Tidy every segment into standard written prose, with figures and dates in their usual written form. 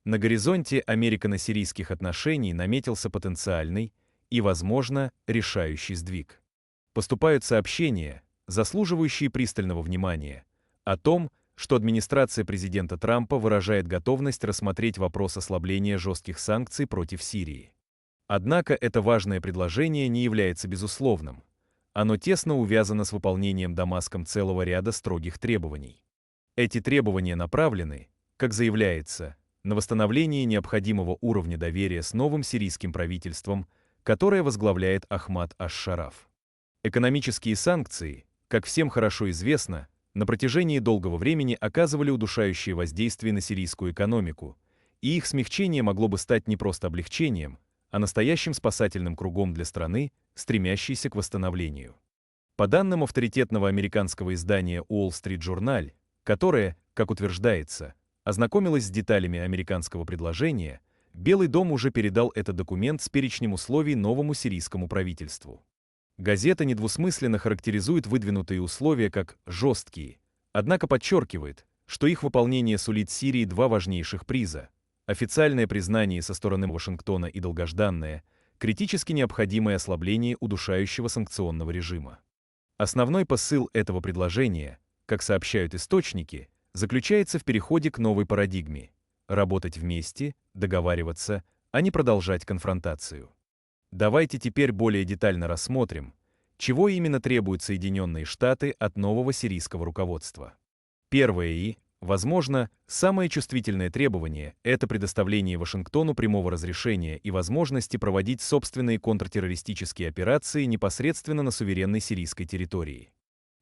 На горизонте американо-сирийских отношений наметился потенциальный и, возможно, решающий сдвиг. Поступают сообщения, заслуживающие пристального внимания, о том, что администрация президента Трампа выражает готовность рассмотреть вопрос ослабления жестких санкций против Сирии. Однако это важное предложение не является безусловным. Оно тесно увязано с выполнением Дамаском целого ряда строгих требований. Эти требования направлены, как заявляется, на восстановление необходимого уровня доверия с новым сирийским правительством, которое возглавляет Ахмад аш-Шараф. Экономические санкции, как всем хорошо известно, на протяжении долгого времени оказывали удушающее воздействие на сирийскую экономику, и их смягчение могло бы стать не просто облегчением, а настоящим спасательным кругом для страны, стремящейся к восстановлению. По данным авторитетного американского издания Wall Street Journal, которое, как утверждается, ознакомилось с деталями американского предложения, Белый дом уже передал этот документ с перечнем условий новому сирийскому правительству. Газета недвусмысленно характеризует выдвинутые условия как «жесткие», однако подчеркивает, что их выполнение сулит Сирии два важнейших приза: официальное признание со стороны Вашингтона и долгожданное, критически необходимое ослабление удушающего санкционного режима. Основной посыл этого предложения, как сообщают источники, заключается в переходе к новой парадигме – работать вместе, договариваться, а не продолжать конфронтацию. Давайте теперь более детально рассмотрим, чего именно требуют Соединенные Штаты от нового сирийского руководства. Первое и, возможно, самое чувствительное требование – это предоставление Вашингтону прямого разрешения и возможности проводить собственные контртеррористические операции непосредственно на суверенной сирийской территории.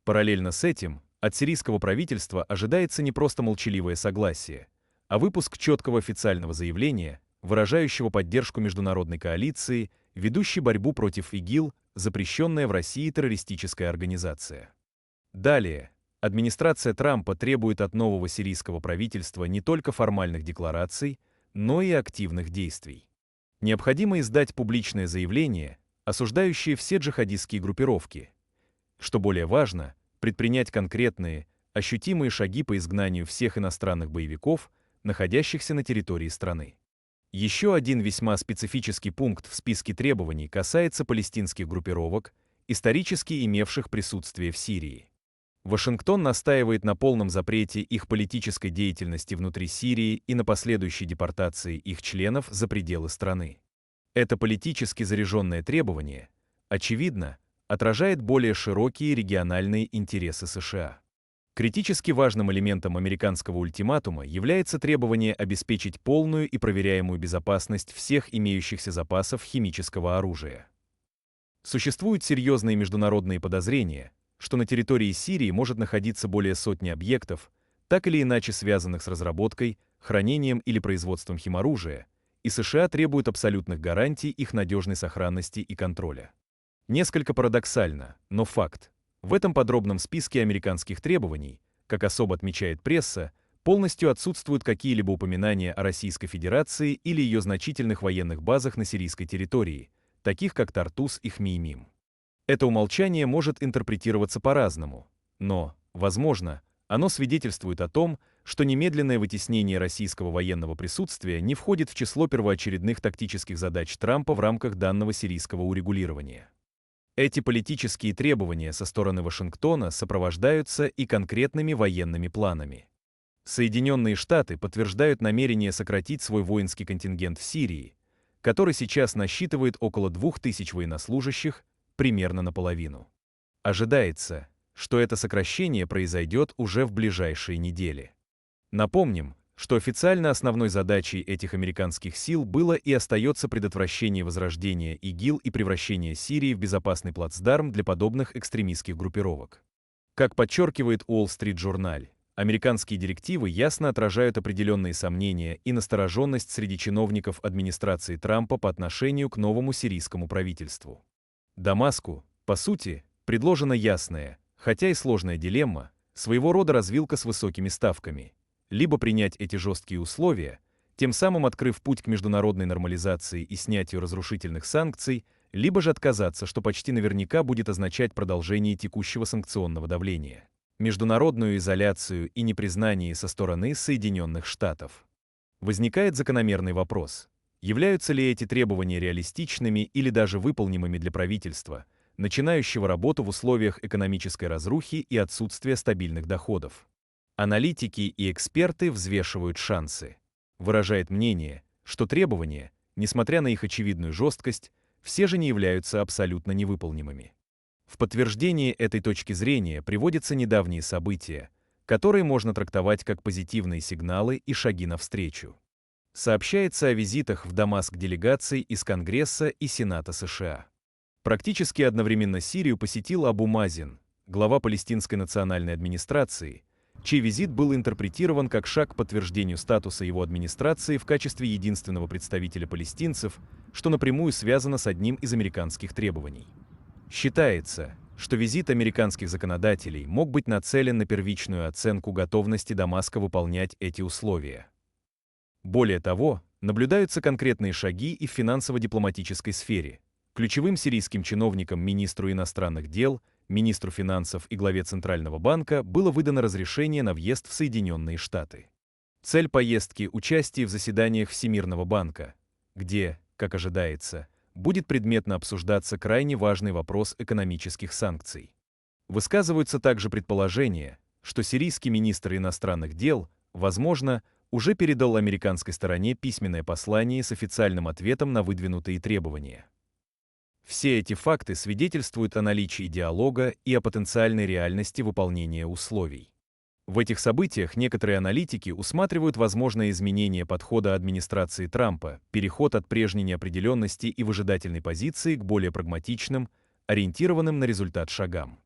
Параллельно с этим, от сирийского правительства ожидается не просто молчаливое согласие, а выпуск четкого официального заявления, выражающего поддержку международной коалиции, ведущей борьбу против ИГИЛ, запрещенная в России террористическая организация. Далее, администрация Трампа требует от нового сирийского правительства не только формальных деклараций, но и активных действий. Необходимо издать публичное заявление, осуждающее все джихадистские группировки. Что более важно, предпринять конкретные, ощутимые шаги по изгнанию всех иностранных боевиков, находящихся на территории страны. Еще один весьма специфический пункт в списке требований касается палестинских группировок, исторически имевших присутствие в Сирии. Вашингтон настаивает на полном запрете их политической деятельности внутри Сирии и на последующей депортации их членов за пределы страны. Это политически заряженное требование, очевидно, отражает более широкие региональные интересы США. Критически важным элементом американского ультиматума является требование обеспечить полную и проверяемую безопасность всех имеющихся запасов химического оружия. Существуют серьезные международные подозрения, что на территории Сирии может находиться более сотни объектов, так или иначе связанных с разработкой, хранением или производством химоружия, и США требуют абсолютных гарантий их надежной сохранности и контроля. Несколько парадоксально, но факт. В этом подробном списке американских требований, как особо отмечает пресса, полностью отсутствуют какие-либо упоминания о Российской Федерации или ее значительных военных базах на сирийской территории, таких как Тартус и Хмеймим. Это умолчание может интерпретироваться по-разному, но, возможно, оно свидетельствует о том, что немедленное вытеснение российского военного присутствия не входит в число первоочередных тактических задач Трампа в рамках данного сирийского урегулирования. Эти политические требования со стороны Вашингтона сопровождаются и конкретными военными планами. Соединенные Штаты подтверждают намерение сократить свой воинский контингент в Сирии, который сейчас насчитывает около 2000 военнослужащих, примерно наполовину. Ожидается, что это сокращение произойдет уже в ближайшие недели. Напомним, что официально основной задачей этих американских сил было и остается предотвращение возрождения ИГИЛ и превращение Сирии в безопасный плацдарм для подобных экстремистских группировок. Как подчеркивает Wall Street Journal, американские директивы ясно отражают определенные сомнения и настороженность среди чиновников администрации Трампа по отношению к новому сирийскому правительству. Дамаску, по сути, предложена ясная, хотя и сложная дилемма, своего рода развилка с высокими ставками. Либо принять эти жесткие условия, тем самым открыв путь к международной нормализации и снятию разрушительных санкций, либо же отказаться, что почти наверняка будет означать продолжение текущего санкционного давления, международную изоляцию и непризнание со стороны Соединенных Штатов. Возникает закономерный вопрос: являются ли эти требования реалистичными или даже выполнимыми для правительства, начинающего работу в условиях экономической разрухи и отсутствия стабильных доходов? Аналитики и эксперты взвешивают шансы. Выражает мнение, что требования, несмотря на их очевидную жесткость, все же не являются абсолютно невыполнимыми. В подтверждение этой точки зрения приводятся недавние события, которые можно трактовать как позитивные сигналы и шаги навстречу. Сообщается о визитах в Дамаск делегаций из Конгресса и Сената США. Практически одновременно Сирию посетил Абу Мазин, глава Палестинской национальной администрации, чей визит был интерпретирован как шаг к подтверждению статуса его администрации в качестве единственного представителя палестинцев, что напрямую связано с одним из американских требований. Считается, что визит американских законодателей мог быть нацелен на первичную оценку готовности Дамаска выполнять эти условия. Более того, наблюдаются конкретные шаги и в финансово-дипломатической сфере. Ключевым сирийским чиновникам, министру иностранных дел, министру финансов и главе Центрального банка было выдано разрешение на въезд в Соединенные Штаты. Цель поездки – участие в заседаниях Всемирного банка, где, как ожидается, будет предметно обсуждаться крайне важный вопрос экономических санкций. Высказываются также предположения, что сирийский министр иностранных дел, возможно, уже передал американской стороне письменное послание с официальным ответом на выдвинутые требования. Все эти факты свидетельствуют о наличии диалога и о потенциальной реальности выполнения условий. В этих событиях некоторые аналитики усматривают возможное изменение подхода администрации Трампа, переход от прежней неопределенности и выжидательной позиции к более прагматичным, ориентированным на результат шагам.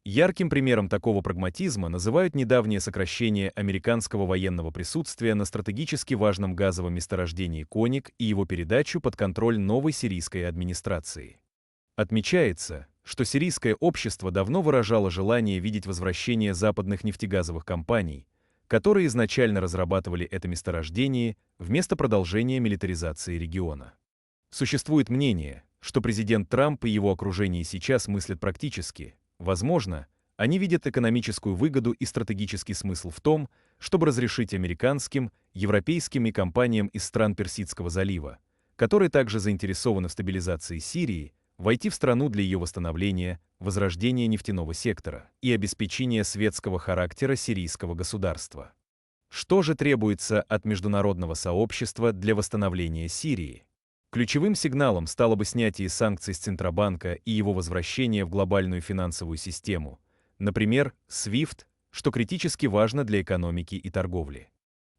Ярким примером такого прагматизма называют недавнее сокращение американского военного присутствия на стратегически важном газовом месторождении Коник и его передачу под контроль новой сирийской администрации. Отмечается, что сирийское общество давно выражало желание видеть возвращение западных нефтегазовых компаний, которые изначально разрабатывали это месторождение, вместо продолжения милитаризации региона. Существует мнение, что президент Трамп и его окружение сейчас мыслят практически. Возможно, они видят экономическую выгоду и стратегический смысл в том, чтобы разрешить американским, европейским и компаниям из стран Персидского залива, которые также заинтересованы в стабилизации Сирии, войти в страну для ее восстановления, возрождения нефтяного сектора и обеспечения светского характера сирийского государства. Что же требуется от международного сообщества для восстановления Сирии? Ключевым сигналом стало бы снятие санкций с Центробанка и его возвращение в глобальную финансовую систему, например, SWIFT, что критически важно для экономики и торговли.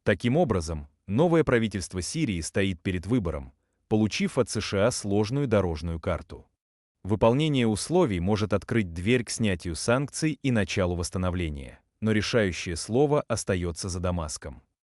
Таким образом, новое правительство Сирии стоит перед выбором, получив от США сложную дорожную карту. Выполнение условий может открыть дверь к снятию санкций и началу восстановления, но решающее слово остается за Дамаском.